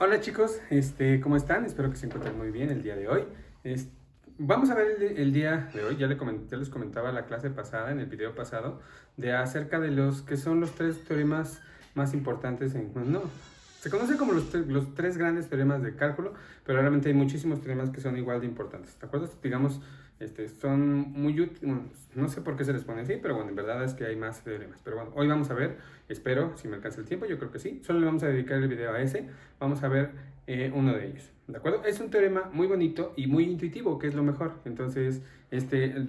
Hola chicos, ¿cómo están? Espero que se encuentren muy bien el día de hoy. Es- Vamos a ver el día de hoy, ya les comentaba la clase pasada, en el video pasado, de acerca de los que son los tres teoremas más importantes no, se conoce como los tres grandes teoremas de cálculo, pero realmente hay muchísimos teoremas que son igual de importantes, ¿de acuerdo? Digamos, son muy útiles, bueno, no sé por qué se les pone así, pero bueno, en verdad es que hay más teoremas. Pero bueno, hoy vamos a ver, espero, si me alcanza el tiempo, yo creo que sí, solo le vamos a dedicar el video a ese. Vamos a ver uno de ellos, ¿de acuerdo? Es un teorema muy bonito y muy intuitivo, que es lo mejor. Entonces,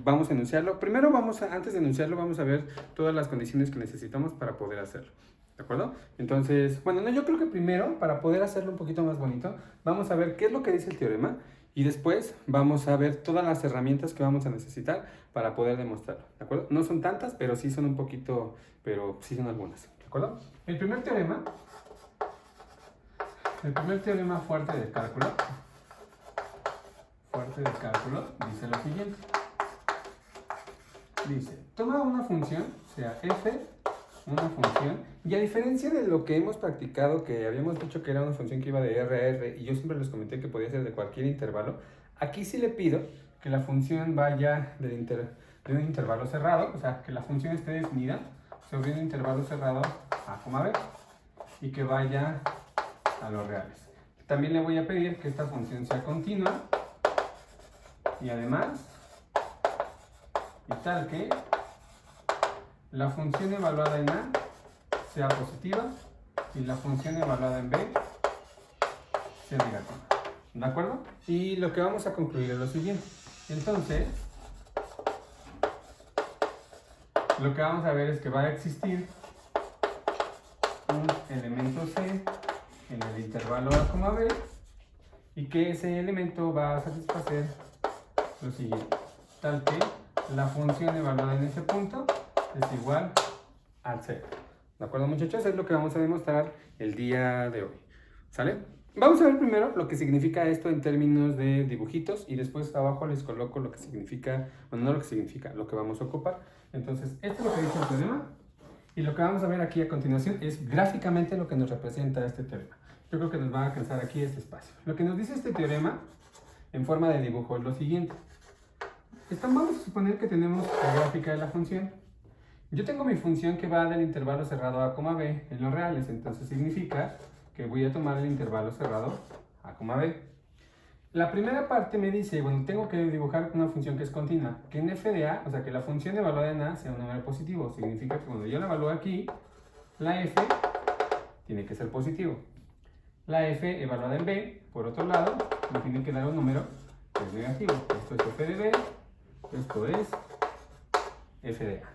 vamos a enunciarlo. Primero antes de enunciarlo, vamos a ver todas las condiciones que necesitamos para poder hacerlo. ¿De acuerdo? Entonces, bueno, no, yo creo que primero, para poder hacerlo un poquito más bonito, vamos a ver qué es lo que dice el teorema y después vamos a ver todas las herramientas que vamos a necesitar para poder demostrarlo. ¿De acuerdo? No son tantas, pero sí son un poquito, pero sí son algunas. ¿De acuerdo? El primer teorema fuerte de cálculo, dice lo siguiente. Dice, toma una función, sea f, una función, y a diferencia de lo que hemos practicado, que habíamos dicho que era una función que iba de R a R, y yo siempre les comenté que podía ser de cualquier intervalo, aquí sí le pido que la función vaya de un intervalo cerrado, o sea, que la función esté definida sobre un intervalo cerrado a, b, y que vaya a los reales. También le voy a pedir que esta función sea continua y además, y tal que la función evaluada en A sea positiva y la función evaluada en B sea negativa. ¿De acuerdo? Y lo que vamos a concluir es lo siguiente. Entonces, lo que vamos a ver es que va a existir un elemento C en el intervalo A, B, y que ese elemento va a satisfacer lo siguiente, tal que la función evaluada en ese punto es igual al 0. ¿De acuerdo, muchachos? Es lo que vamos a demostrar el día de hoy. ¿Sale? Vamos a ver primero lo que significa esto en términos de dibujitos y después abajo les coloco lo que significa, bueno, no lo que significa, lo que vamos a ocupar. Entonces, esto es lo que dice el teorema y lo que vamos a ver aquí a continuación es gráficamente lo que nos representa este teorema. Yo creo que nos va a alcanzar aquí este espacio. Lo que nos dice este teorema en forma de dibujo es lo siguiente. Vamos a suponer que tenemos la gráfica de la función. Yo tengo mi función que va del intervalo cerrado a, b en los reales, entonces significa que voy a tomar el intervalo cerrado a, b. La primera parte me dice, bueno, tengo que dibujar una función que es continua, que en f de a, o sea, que la función evaluada en a sea un número positivo. Significa que cuando yo la evalúo aquí, la f tiene que ser positivo. La f evaluada en b, por otro lado, me tiene que dar un número que es negativo. Esto es f de b, esto es f de a.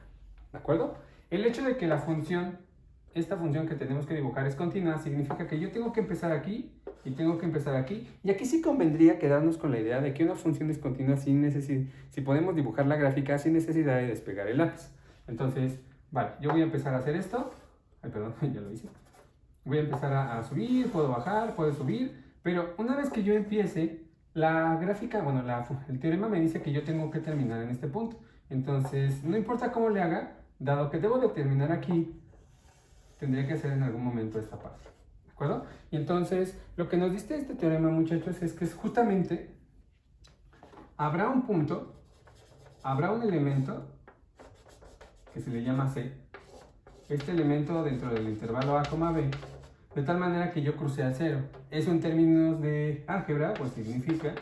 ¿De acuerdo? El hecho de que esta función que tenemos que dibujar es continua, significa que yo tengo que empezar aquí y tengo que empezar aquí. Y aquí sí convendría quedarnos con la idea de que una función es continua si podemos dibujar la gráfica sin necesidad de despegar el lápiz. Entonces, vale, yo voy a empezar a hacer esto. Ay, perdón, ya lo hice. Voy a empezar a subir, puedo bajar, puedo subir, pero una vez que yo empiece, la gráfica, bueno, el teorema me dice que yo tengo que terminar en este punto. Entonces, no importa cómo le haga, dado que debo de terminar aquí, tendría que hacer en algún momento esta parte. ¿De acuerdo? Y entonces, lo que nos dice este teorema, muchachos, es que justamente habrá un punto, habrá un elemento que se le llama C. Este elemento dentro del intervalo a, b, de tal manera que yo crucé al 0. Eso en términos de álgebra, pues significa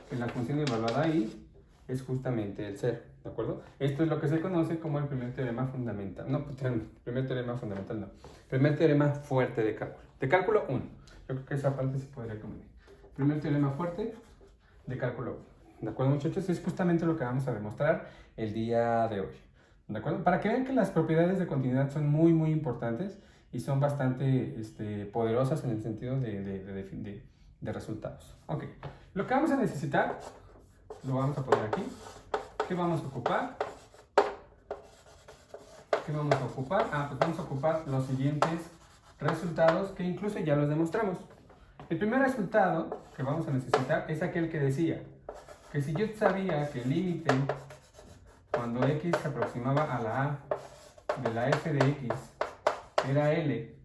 que la función evaluada ahí es justamente el 0. ¿De acuerdo? Esto es lo que se conoce como el primer teorema fundamental. No, primer teorema fundamental no. Primer teorema fuerte de cálculo. De cálculo 1. Yo creo que esa parte sí podría convenir. Primer teorema fuerte de cálculo 1. ¿De acuerdo, muchachos? Es justamente lo que vamos a demostrar el día de hoy. ¿De acuerdo? Para que vean que las propiedades de continuidad son muy, muy importantes y son bastante poderosas en el sentido de resultados. Ok. Lo que vamos a necesitar, lo vamos a poner aquí. ¿Qué vamos a ocupar? ¿Qué vamos a ocupar? Pues vamos a ocupar los siguientes resultados que incluso ya los demostramos. El primer resultado que vamos a necesitar es aquel que decía que si yo sabía que el límite cuando x se aproximaba a la a de la f de x era L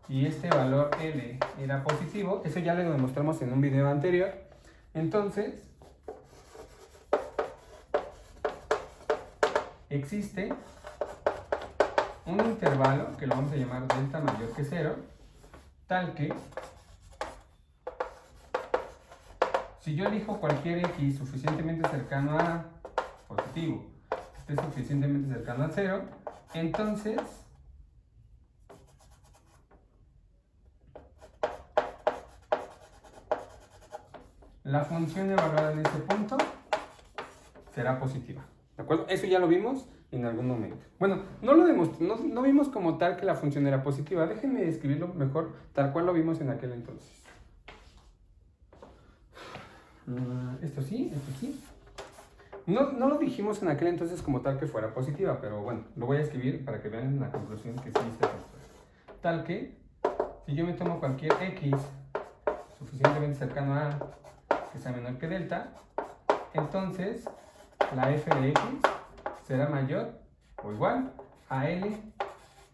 y este valor L era positivo, eso ya lo demostramos en un video anterior, entonces existe un intervalo que lo vamos a llamar delta mayor que 0, tal que si yo elijo cualquier x suficientemente cercano a positivo, que esté suficientemente cercano a 0, entonces la función evaluada en ese punto será positiva. ¿De acuerdo? Eso ya lo vimos en algún momento. Bueno, no vimos como tal que la función era positiva. Déjenme escribirlo mejor, tal cual lo vimos en aquel entonces. Esto sí, esto sí. No lo dijimos en aquel entonces como tal que fuera positiva, pero bueno, lo voy a escribir para que vean la conclusión que sí se resuelve. Tal que, si yo me tomo cualquier x suficientemente cercano a que sea menor que delta, entonces la f de x será mayor o igual a L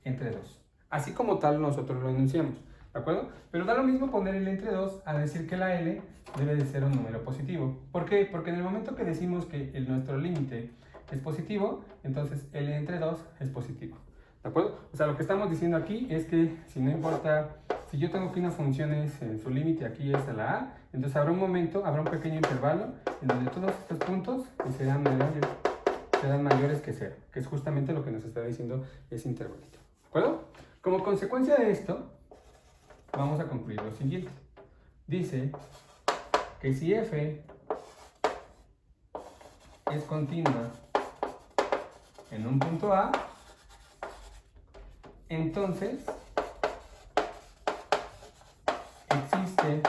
entre 2. Así como tal nosotros lo enunciamos, ¿de acuerdo? Pero da lo mismo poner L entre 2 a decir que la L debe de ser un número positivo. ¿Por qué? Porque en el momento que decimos que nuestro límite es positivo, entonces L entre 2 es positivo. ¿De acuerdo? O sea, lo que estamos diciendo aquí es que si no importa, si yo tengo que una función en su límite aquí es la A, entonces habrá un momento, habrá un pequeño intervalo en donde todos estos puntos serán mayores que 0, que es justamente lo que nos está diciendo ese intervalito. ¿De acuerdo? Como consecuencia de esto, vamos a concluir lo siguiente. Dice que si f es continua en un punto A, entonces existe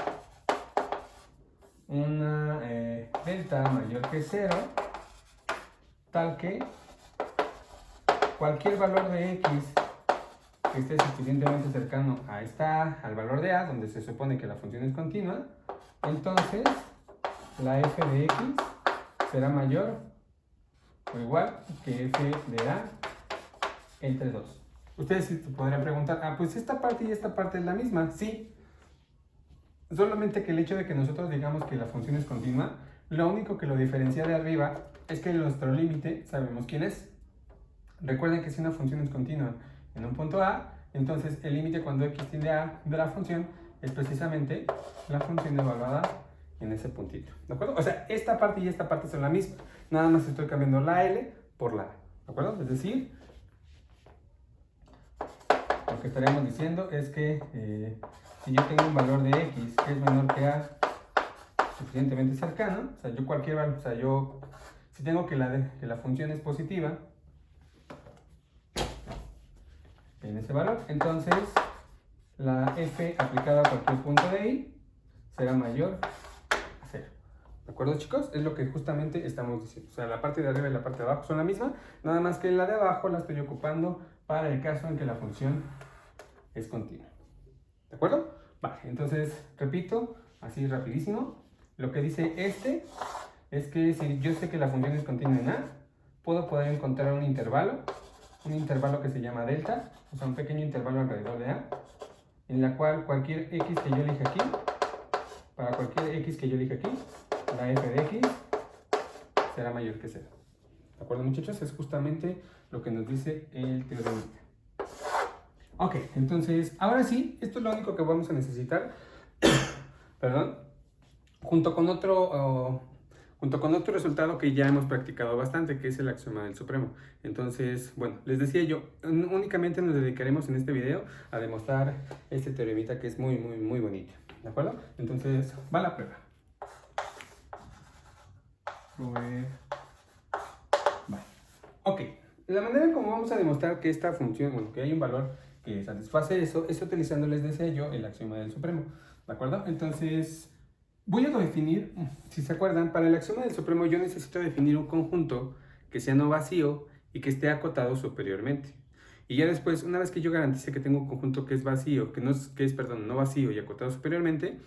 una delta mayor que 0, tal que cualquier valor de x que esté suficientemente cercano al valor de a, donde se supone que la función es continua, entonces la f de x será mayor o igual que f de a entre 2. Ustedes podrían preguntar, pues esta parte y esta parte es la misma. Sí, solamente que el hecho de que nosotros digamos que la función es continua, lo único que lo diferencia de arriba es que nuestro límite sabemos quién es. Recuerden que si una función es continua en un punto A, entonces el límite cuando x tiende a A de la función es precisamente la función evaluada en ese puntito. ¿De acuerdo? O sea, esta parte y esta parte son la misma. Nada más estoy cambiando la L por la A. ¿De acuerdo? Es decir, lo que estaríamos diciendo es que si yo tengo un valor de x que es menor que A suficientemente cercano, o sea, yo cualquier valor, o sea, si tengo que la función es positiva en ese valor, entonces la f aplicada a cualquier punto de i será mayor a 0. ¿De acuerdo, chicos? Es lo que justamente estamos diciendo. O sea, la parte de arriba y la parte de abajo son la misma, nada más que la de abajo la estoy ocupando para el caso en que la función es continua. ¿De acuerdo? Vale, entonces, repito, así rapidísimo. Lo que dice es que si yo sé que la función es continua en A, puedo poder encontrar un intervalo que se llama delta, o sea, un pequeño intervalo alrededor de A, en la cual cualquier x que yo elija aquí, para cualquier x que yo elija aquí, la f de x será mayor que 0. ¿De acuerdo, muchachos? Es justamente lo que nos dice el teorema. Ok, entonces, ahora sí, esto es lo único que vamos a necesitar, perdón, junto con otro resultado que ya hemos practicado bastante, que es el axioma del supremo. Entonces, bueno, les decía yo, únicamente nos dedicaremos en este video a demostrar este teoremita que es muy, muy, muy bonito. ¿De acuerdo? Entonces, va la prueba. Vale. Ok, la manera en cómo vamos a demostrar que esta función, bueno, que hay un valor que satisface eso, es utilizando, les decía yo, el axioma del supremo. ¿De acuerdo? Entonces, voy a definir, si se acuerdan, para el axioma del supremo yo necesito definir un conjunto que sea no vacío y que esté acotado superiormente. Y ya después, una vez que yo garantice que tengo un conjunto que es vacío, no vacío y acotado superiormente,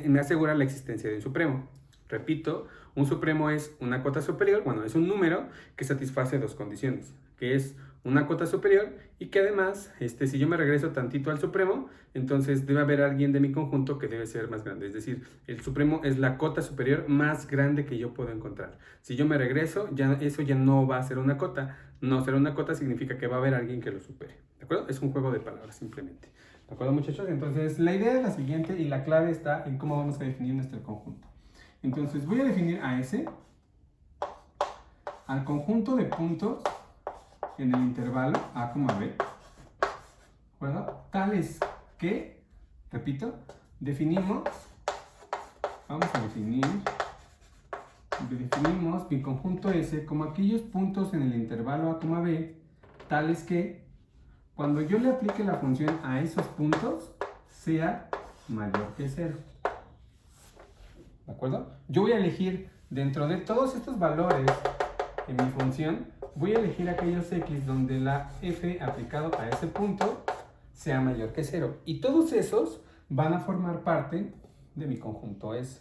me asegura la existencia de un supremo. Repito, un supremo es una cota superior, bueno, es un número que satisface dos condiciones, que es una cota superior y que además, si yo me regreso tantito al supremo, entonces debe haber alguien de mi conjunto que debe ser más grande. Es decir, el supremo es la cota superior más grande que yo puedo encontrar. Si yo me regreso, eso ya no va a ser una cota. No ser una cota significa que va a haber alguien que lo supere. ¿De acuerdo? Es un juego de palabras simplemente. ¿De acuerdo, muchachos? Entonces, la idea es la siguiente y la clave está en cómo vamos a definir nuestro conjunto. Entonces, voy a definir a S, al conjunto de puntos en el intervalo A, B, ¿de acuerdo? Tales que, repito, definimos mi conjunto S como aquellos puntos en el intervalo A, B, tales que cuando yo le aplique la función a esos puntos sea mayor que 0. ¿De acuerdo? Yo voy a elegir dentro de todos estos valores en mi función, voy a elegir aquellos x donde la f aplicado a ese punto sea mayor que 0. Y todos esos van a formar parte de mi conjunto S.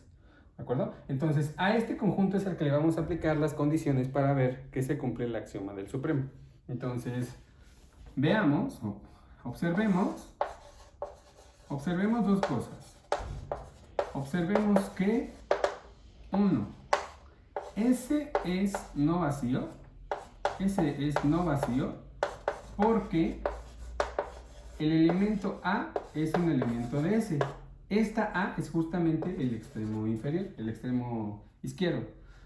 ¿De acuerdo? Entonces, a este conjunto es al que le vamos a aplicar las condiciones para ver que se cumple el axioma del supremo. Entonces, veamos, observemos dos cosas. Observemos que, 1, S es no vacío. S es no vacío porque el elemento A es un elemento de S. Esta A es justamente el extremo inferior, el extremo izquierdo.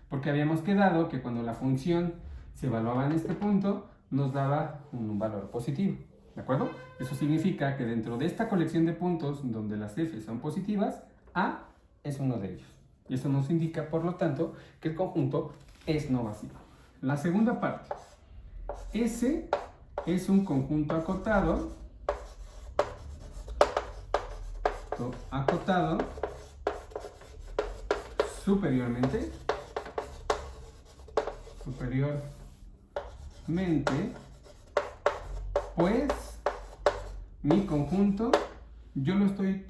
Porque habíamos quedado que cuando la función se evaluaba en este punto, nos daba un valor positivo. ¿De acuerdo? Eso significa que dentro de esta colección de puntos donde las F son positivas, A es uno de ellos. Y eso nos indica, por lo tanto, que el conjunto es no vacío. La segunda parte. S es un conjunto acotado superiormente, pues mi conjunto, yo estoy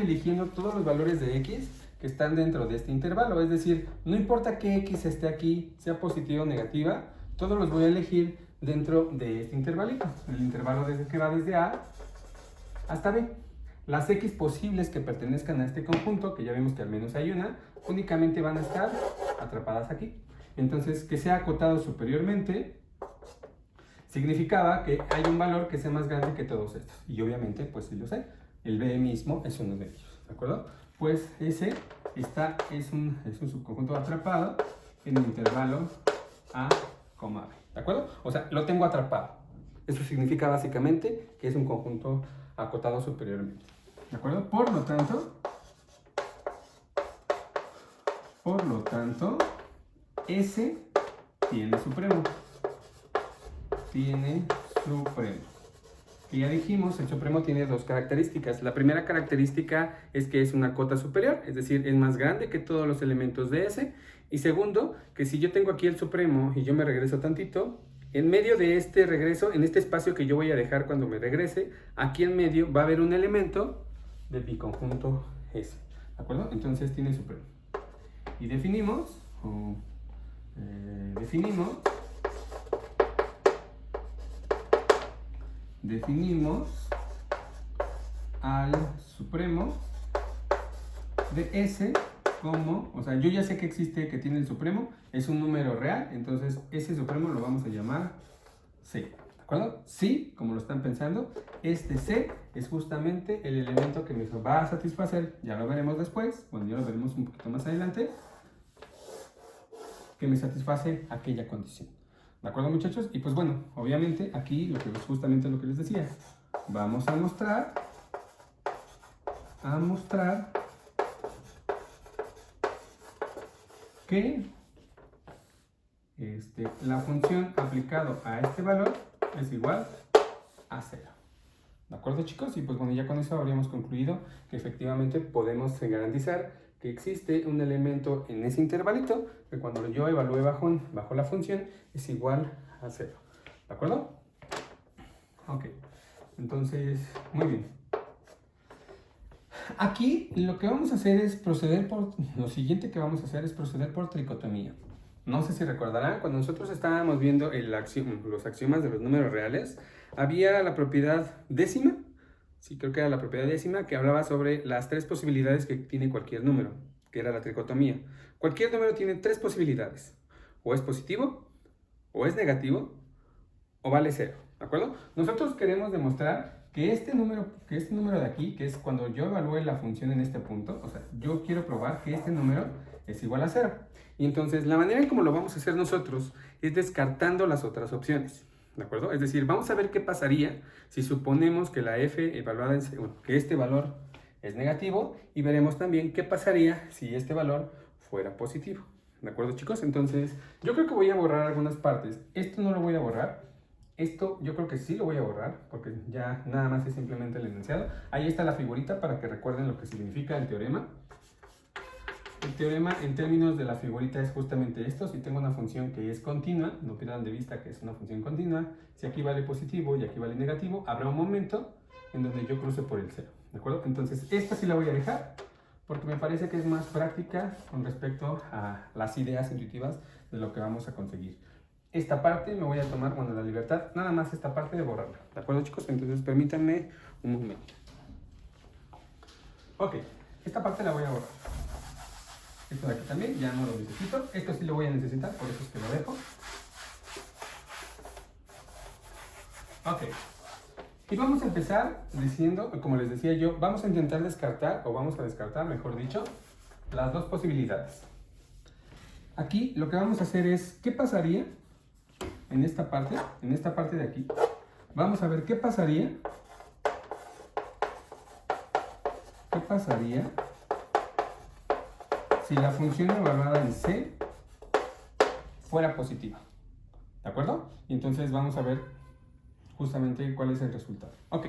eligiendo todos los valores de x que están dentro de este intervalo, es decir, no importa que x esté aquí, sea positiva o negativa, todos los voy a elegir dentro de este intervalito, el intervalo que va desde A hasta B. Las x posibles que pertenezcan a este conjunto, que ya vemos que al menos hay una, únicamente van a estar atrapadas aquí. Entonces, que sea acotado superiormente significaba que hay un valor que sea más grande que todos estos. Y obviamente, pues yo sé, el B mismo es uno de ellos, ¿de acuerdo? Pues ese es un subconjunto atrapado en el intervalo A, B, ¿de acuerdo? O sea, lo tengo atrapado. Eso significa básicamente que es un conjunto acotado superiormente. ¿De acuerdo? Por lo tanto, S tiene supremo. Que ya dijimos, el supremo tiene dos características. La primera característica es que es una cota superior, es decir, es más grande que todos los elementos de S. Y segundo, que si yo tengo aquí el supremo y yo me regreso tantito, en medio de este regreso, en este espacio que yo voy a dejar cuando me regrese, aquí en medio va a haber un elemento de mi conjunto S. ¿De acuerdo? Entonces tiene supremo. Y definimos al supremo de S como, o sea, yo ya sé que existe, que tiene el supremo, es un número real, entonces ese supremo lo vamos a llamar C. ¿De acuerdo? Sí, como lo están pensando, este C es justamente el elemento que me va a satisfacer, ya lo veremos después, bueno, ya lo veremos un poquito más adelante, que me satisface aquella condición. ¿De acuerdo, muchachos? Y pues bueno, obviamente aquí es justamente lo que les decía. Vamos a mostrar que la función aplicado a este valor es igual a 0. ¿De acuerdo, chicos? Y pues bueno, ya con eso habríamos concluido que efectivamente podemos garantizar que existe un elemento en ese intervalito que cuando yo evalúe bajo la función es igual a 0. ¿De acuerdo? Ok. Entonces, muy bien. Aquí lo que vamos a hacer es proceder por... Lo siguiente que vamos a hacer es proceder por tricotomía. No sé si recordarán, cuando nosotros estábamos viendo los axiomas de los números reales, había la propiedad décima, sí, creo que era la propiedad décima, que hablaba sobre las tres posibilidades que tiene cualquier número, que era la tricotomía. Cualquier número tiene tres posibilidades: o es positivo, o es negativo, o vale cero, ¿de acuerdo? Nosotros queremos demostrar que este número de aquí, que es cuando yo evalúe la función en este punto, o sea, yo quiero probar que este número es igual a cero. Y entonces la manera en cómo lo vamos a hacer nosotros es descartando las otras opciones, ¿de acuerdo? Es decir, vamos a ver qué pasaría si suponemos que la f evaluada que este valor es negativo, y veremos también qué pasaría si este valor fuera positivo. ¿De acuerdo, chicos? Entonces, yo creo que voy a borrar algunas partes. Esto no lo voy a borrar. Esto yo creo que sí lo voy a borrar, porque ya nada más es simplemente el enunciado. Ahí está la figurita para que recuerden lo que significa el teorema. El teorema en términos de la figurita es justamente esto. Si tengo una función que es continua, no pierdan de vista que es una función continua. Si aquí vale positivo y aquí vale negativo, habrá un momento en donde yo cruce por el cero, ¿de acuerdo? Entonces esta sí la voy a dejar, porque me parece que es más práctica con respecto a las ideas intuitivas de lo que vamos a conseguir. Esta parte me voy a tomar, bueno, la libertad, nada más esta parte de borrarla, ¿de acuerdo, chicos? Entonces permítanme un momento. Ok, esta parte la voy a borrar. Esto de aquí también, ya no lo necesito. Esto sí lo voy a necesitar, por eso es que lo dejo. Ok. Y vamos a empezar diciendo, como les decía yo, vamos a intentar descartar, o vamos a descartar, mejor dicho, las dos posibilidades. Aquí lo que vamos a hacer es, ¿qué pasaría en esta parte de aquí? Vamos a ver qué pasaría si la función evaluada en C fuera positiva, ¿de acuerdo? Y entonces vamos a ver justamente cuál es el resultado. Ok,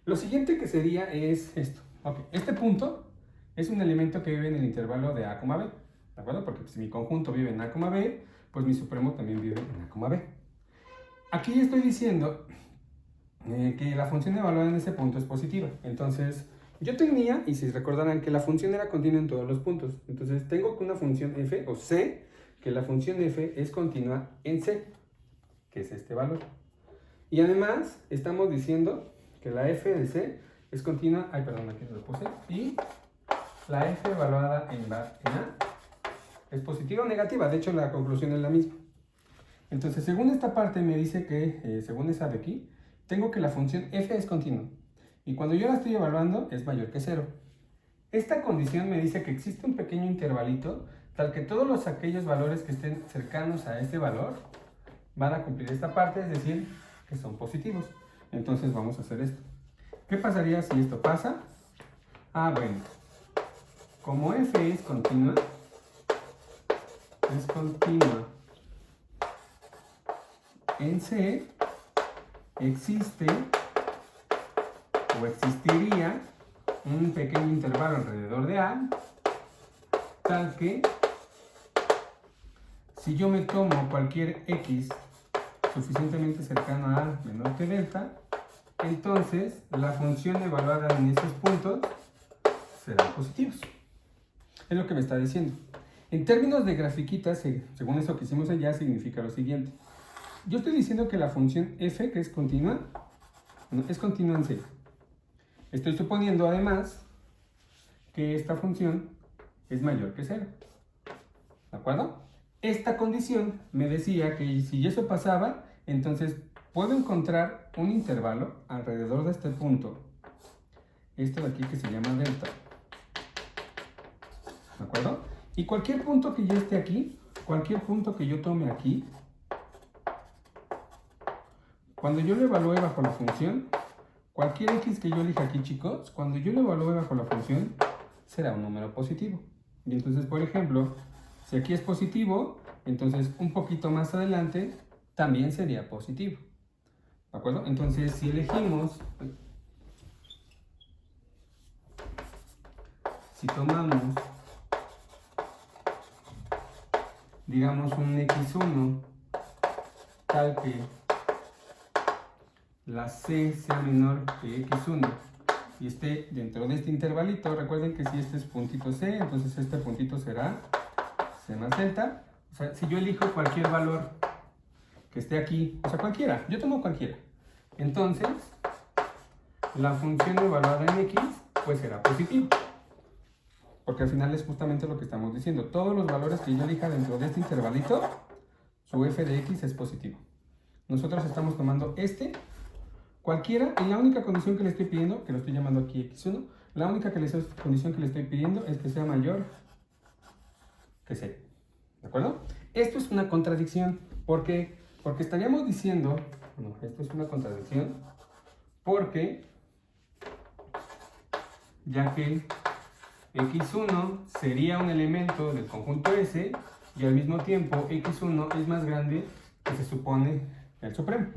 lo siguiente que sería es esto. Ok, este punto es un elemento que vive en el intervalo de A, B, ¿de acuerdo? Porque si mi conjunto vive en A, B, pues mi supremo también vive en A, B. Aquí estoy diciendo que la función evaluada en ese punto es positiva. Entonces, yo tenía, y si recordarán, que la función era continua en todos los puntos. Entonces, tengo que una función f, o c, que la función f es continua en c, que es este valor. Y además, estamos diciendo que la f de c es continua, aquí no lo puse, y la f evaluada en A es positiva o negativa. De hecho, la conclusión es la misma. Entonces, según esta parte me dice que, según esa de aquí, tengo que la función f es continua. Y cuando yo la estoy evaluando, es mayor que 0. Esta condición me dice que existe un pequeño intervalito, tal que todos aquellos valores que estén cercanos a este valor van a cumplir esta parte, es decir, que son positivos. Entonces vamos a hacer esto. ¿Qué pasaría si esto pasa? Ah, bueno. Como f es continua en C, existe o existiría un pequeño intervalo alrededor de A, tal que si yo me tomo cualquier x suficientemente cercano a A menor que delta, entonces la función evaluada en esos puntos serán positivos. Es lo que me está diciendo. En términos de grafiquitas, según eso que hicimos allá, significa lo siguiente. Yo estoy diciendo que la función f, que es continua en C. Estoy suponiendo además que esta función es mayor que 0. ¿De acuerdo? Esta condición me decía que si eso pasaba, entonces puedo encontrar un intervalo alrededor de este punto. Esto de aquí que se llama delta. ¿De acuerdo? Y cualquier punto que yo esté aquí, cualquier punto que yo tome aquí, cuando yo lo evalúe bajo la función, cualquier x que yo elija aquí, chicos, cuando yo lo evalúe bajo la función, será un número positivo. Y entonces, por ejemplo, si aquí es positivo, entonces un poquito más adelante también sería positivo. ¿De acuerdo? Entonces, si elegimos, si tomamos, digamos, un x1 tal que la c sea menor que x1 y esté dentro de este intervalito, recuerden que si este es puntito c, entonces este puntito será c más delta, O sea, si yo elijo cualquier valor que esté aquí, o sea, cualquiera, yo tomo cualquiera, entonces la función evaluada en x pues será positiva. Porque al final es justamente lo que estamos diciendo. Todos los valores que yo elija dentro de este intervalito, su f de x es positivo. Nosotros estamos tomando cualquiera, y la única condición que le estoy pidiendo, que lo estoy llamando aquí x1, la única condición que le estoy pidiendo es que sea mayor que 0. ¿De acuerdo? Esto es una contradicción. ¿Por qué? Porque estaríamos diciendo, no, esto es una contradicción, porque ya que x1 sería un elemento del conjunto S y al mismo tiempo x1 es más grande que se supone el supremo.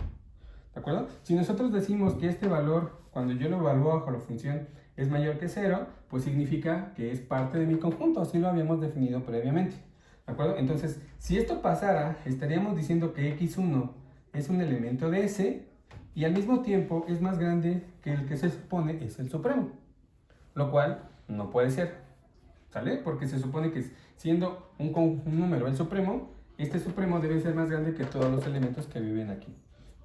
¿De acuerdo? Si nosotros decimos que este valor, cuando yo lo evalúo bajo la función, es mayor que 0, pues significa que es parte de mi conjunto, así lo habíamos definido previamente. ¿De acuerdo? Entonces, si esto pasara, estaríamos diciendo que x1 es un elemento de S y al mismo tiempo es más grande que el que se supone es el supremo. Lo cual no puede ser, ¿sale? Porque se supone que siendo un número el supremo, este supremo debe ser más grande que todos los elementos que viven aquí.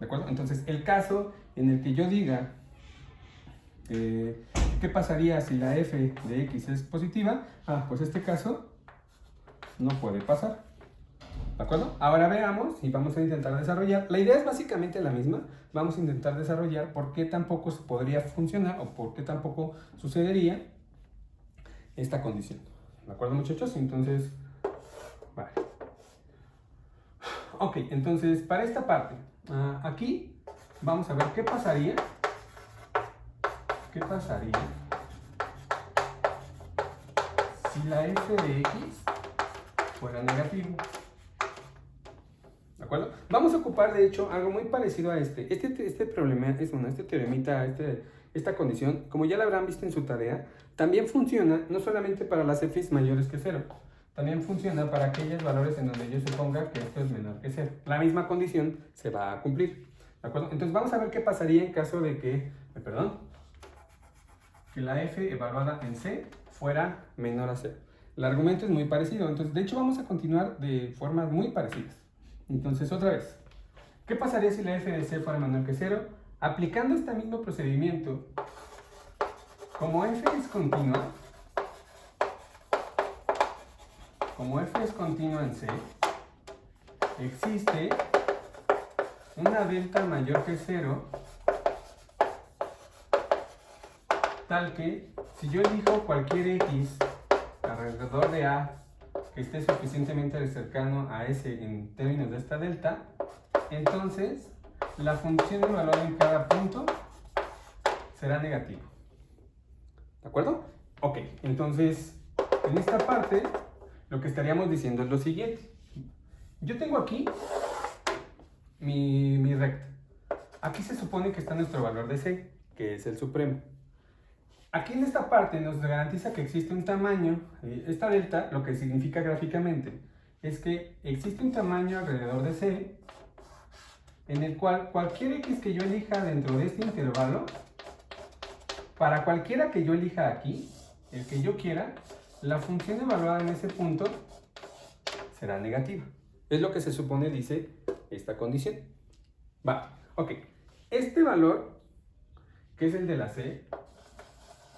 ¿De acuerdo? Entonces, el caso en el que yo diga ¿qué pasaría si la f de x es positiva? Pues este caso no puede pasar. ¿De acuerdo? Ahora veamos y vamos a intentar desarrollar. La idea es básicamente la misma. Vamos a intentar desarrollar por qué tampoco se podría funcionar o por qué tampoco sucedería esta condición. ¿De acuerdo, muchachos? Entonces, vale. Ok, entonces para esta parte, aquí vamos a ver qué pasaría. ¿Qué pasaría si la f de x fuera negativo? ¿De acuerdo? Vamos a ocupar, de hecho, algo muy parecido a este problema, este teoremita, esta condición, como ya la habrán visto en su tarea, también funciona no solamente para las f's mayores que 0, también funciona para aquellos valores en donde yo suponga que esto es menor que 0. La misma condición se va a cumplir. ¿De acuerdo? Entonces vamos a ver qué pasaría en caso de que, que la f evaluada en C fuera menor a 0. El argumento es muy parecido, entonces de hecho vamos a continuar de formas muy parecidas. Entonces otra vez, ¿qué pasaría si la f de C fuera menor que 0? Aplicando este mismo procedimiento, como f es continua en C, existe una delta mayor que 0, tal que si yo elijo cualquier x alrededor de A que esté suficientemente cercano a S en términos de esta delta, entonces la función evaluada en cada punto será negativa. ¿De acuerdo? Ok, entonces en esta parte lo que estaríamos diciendo es lo siguiente. Yo tengo aquí mi recta. Aquí se supone que está nuestro valor de C, que es el supremo. Aquí en esta parte nos garantiza que existe un tamaño, esta delta lo que significa gráficamente es que existe un tamaño alrededor de C en el cual cualquier x que yo elija dentro de este intervalo, para cualquiera que yo elija aquí, el que yo quiera, la función evaluada en ese punto será negativa. Es lo que se supone dice esta condición. Ok. Este valor, que es el de la C,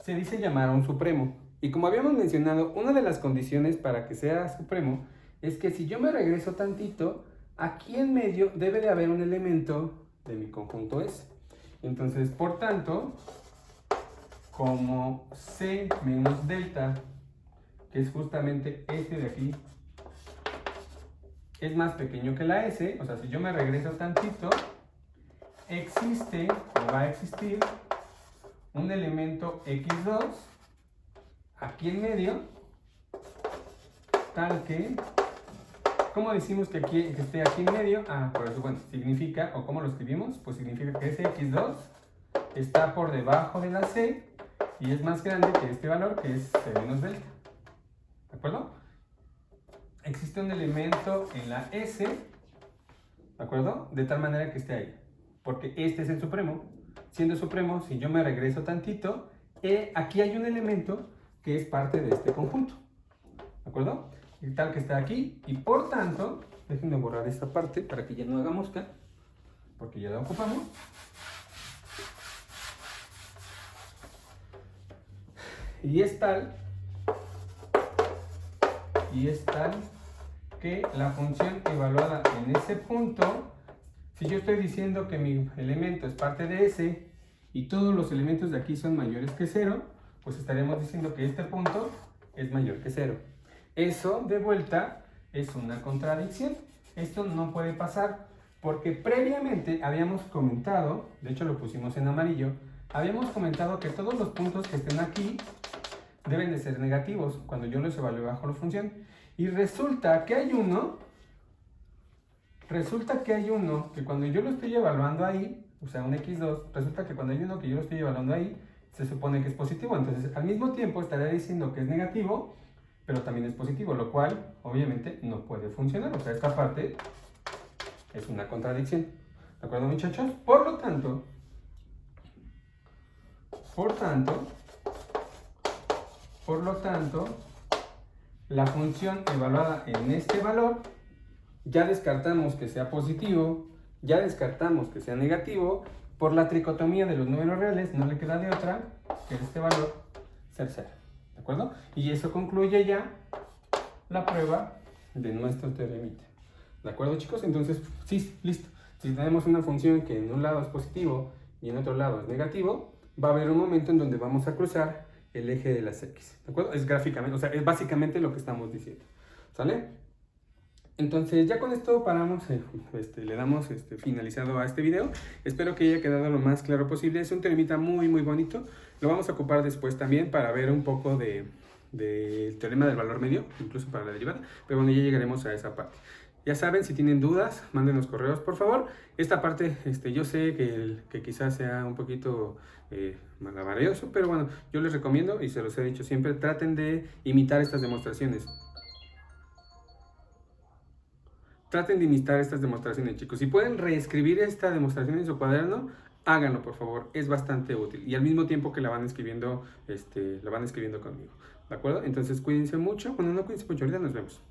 se dice llamar a un supremo. Y como habíamos mencionado, una de las condiciones para que sea supremo es que si yo me regreso tantito, aquí en medio debe de haber un elemento de mi conjunto S. Entonces, por tanto, como C menos delta, que es justamente este de aquí, es más pequeño que la S, o sea, si yo me regreso tantito, existe o va a existir un elemento x2 aquí en medio, tal que, ¿cómo decimos que esté aquí en medio? Por eso, bueno, significa, o ¿cómo lo escribimos? Pues significa que ese x2 está por debajo de la C y es más grande que este valor, que es C menos delta. ¿De acuerdo? Existe un elemento en la S, ¿de acuerdo? De tal manera que esté ahí, porque este es el supremo. Siendo supremo, si yo me regreso tantito, aquí hay un elemento que es parte de este conjunto. ¿De acuerdo? y tal que está aquí, y por tanto, déjenme borrar esta parte para que ya no haga mosca, porque ya la ocupamos. Y es tal que la función evaluada en ese punto, si yo estoy diciendo que mi elemento es parte de S y todos los elementos de aquí son mayores que 0, pues estaríamos diciendo que este punto es mayor que 0. Eso de vuelta es una contradicción. Esto no puede pasar porque previamente habíamos comentado, de hecho lo pusimos en amarillo, habíamos comentado que todos los puntos que estén aquí deben de ser negativos cuando yo los evalúe bajo la función. Y resulta que hay uno que cuando yo lo estoy evaluando ahí, o sea, un x2, resulta que cuando hay uno que yo lo estoy evaluando ahí, se supone que es positivo. Entonces, al mismo tiempo estaría diciendo que es negativo, pero también es positivo, lo cual, obviamente, no puede funcionar. O sea, esta parte es una contradicción. ¿De acuerdo, muchachos? Por lo tanto, la función evaluada en este valor, ya descartamos que sea positivo, ya descartamos que sea negativo, por la tricotomía de los números reales no le queda de otra que este valor ser 0, ¿de acuerdo? Y eso concluye ya la prueba de nuestro teoremita, ¿de acuerdo, chicos? Entonces, sí, listo. Si tenemos una función que en un lado es positivo y en otro lado es negativo, va a haber un momento en donde vamos a cruzar el eje de las X, ¿de acuerdo? Es gráficamente, o sea, es básicamente lo que estamos diciendo, ¿sale? Entonces ya con esto paramos, le damos finalizado a este video. Espero que haya quedado lo más claro posible. Es un teoremita muy muy bonito. Lo vamos a ocupar después también para ver un poco del teorema del valor medio, incluso para la derivada, pero bueno, ya llegaremos a esa parte. Ya saben, si tienen dudas, mándenos correos, por favor. Esta parte, yo sé que quizás sea un poquito malabarioso, pero bueno, yo les recomiendo, y se los he dicho siempre, traten de imitar estas demostraciones. Traten de imitar estas demostraciones, chicos. Si pueden reescribir esta demostración en su cuaderno, háganlo, por favor. Es bastante útil. Y al mismo tiempo que la van escribiendo, conmigo. ¿De acuerdo? Entonces, cuídense mucho. Bueno, no cuídense mucho. Ahorita nos vemos.